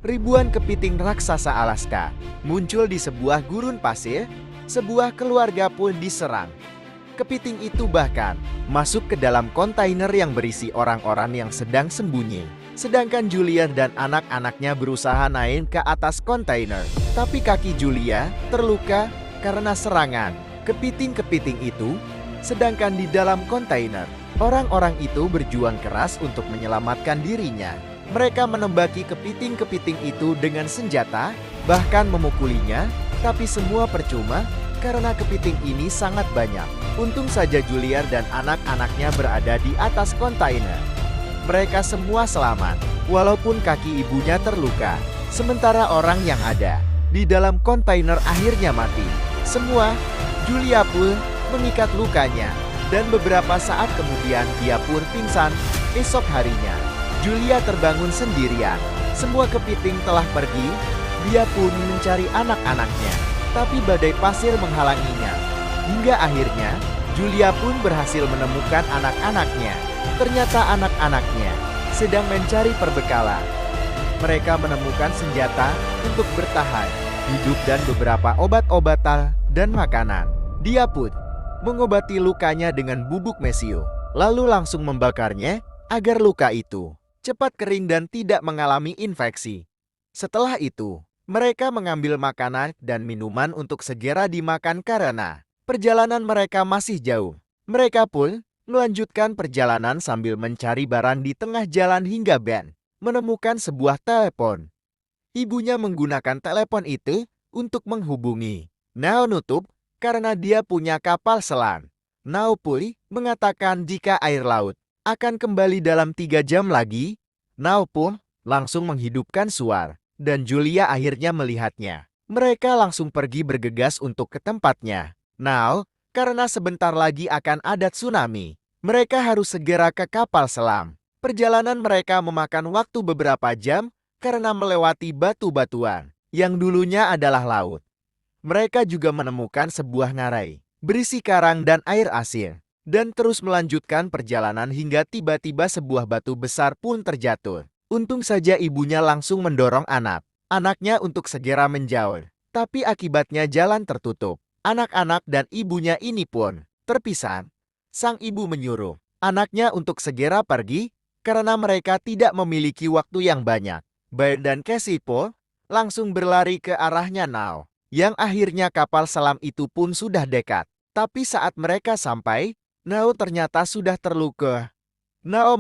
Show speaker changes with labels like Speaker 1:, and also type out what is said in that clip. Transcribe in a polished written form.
Speaker 1: Ribuan kepiting raksasa Alaska muncul di sebuah gurun pasir. Sebuah keluarga pun diserang. Kepiting itu bahkan masuk ke dalam kontainer yang berisi orang-orang yang sedang sembunyi. Sedangkan Julia dan anak-anaknya berusaha naik ke atas kontainer. Tapi kaki Julia terluka karena serangan kepiting-kepiting itu. Sedangkan di dalam kontainer, orang-orang itu berjuang keras untuk menyelamatkan dirinya. Mereka menembaki kepiting-kepiting itu dengan senjata, bahkan memukulinya, tapi semua percuma karena kepiting ini sangat banyak. Untung saja Julia dan anak-anaknya berada di atas kontainer. Mereka semua selamat, walaupun kaki ibunya terluka. Sementara orang yang ada di dalam kontainer akhirnya mati. Semua, Julia pun mengikat lukanya, dan beberapa saat kemudian dia pun pingsan. Esok harinya, Julia terbangun sendirian. Semua kepiting telah pergi. Dia pun mencari anak-anaknya, tapi badai pasir menghalanginya. Hingga akhirnya, Julia pun berhasil menemukan anak-anaknya. Ternyata anak-anaknya sedang mencari perbekalan. Mereka menemukan senjata untuk bertahan hidup dan beberapa obat-obatan dan makanan. Dia pun mengobati lukanya dengan bubuk mesio, lalu langsung membakarnya agar luka itu cepat kering dan tidak mengalami infeksi. Setelah itu, mereka mengambil makanan dan minuman untuk segera dimakan karena perjalanan mereka masih jauh. Mereka pun melanjutkan perjalanan sambil mencari barang di tengah jalan hingga Ben menemukan sebuah telepon. Ibunya menggunakan telepon itu untuk menghubungi Nao Nutup karena dia punya kapal selam. Nao pun mengatakan jika air laut akan kembali dalam 3 jam lagi. Nao pun langsung menghidupkan suar, dan Julia akhirnya melihatnya. Mereka langsung pergi bergegas untuk ke tempatnya. Nao, karena sebentar lagi akan ada tsunami, mereka harus segera ke kapal selam. Perjalanan mereka memakan waktu beberapa jam karena melewati batu-batuan yang dulunya adalah laut. Mereka juga menemukan sebuah ngarai berisi karang dan air asin, dan terus melanjutkan perjalanan hingga tiba-tiba sebuah batu besar pun terjatuh. Untung saja ibunya langsung mendorong anak-anaknya untuk segera menjauh. Tapi akibatnya jalan tertutup. Anak-anak dan ibunya ini pun terpisah. Sang ibu menyuruh anaknya untuk segera pergi karena mereka tidak memiliki waktu yang banyak. Ben dan Cassie pun langsung berlari ke arahnya Nao, yang akhirnya kapal selam itu pun sudah dekat. Tapi saat mereka sampai, Nao ternyata sudah terluka. Nao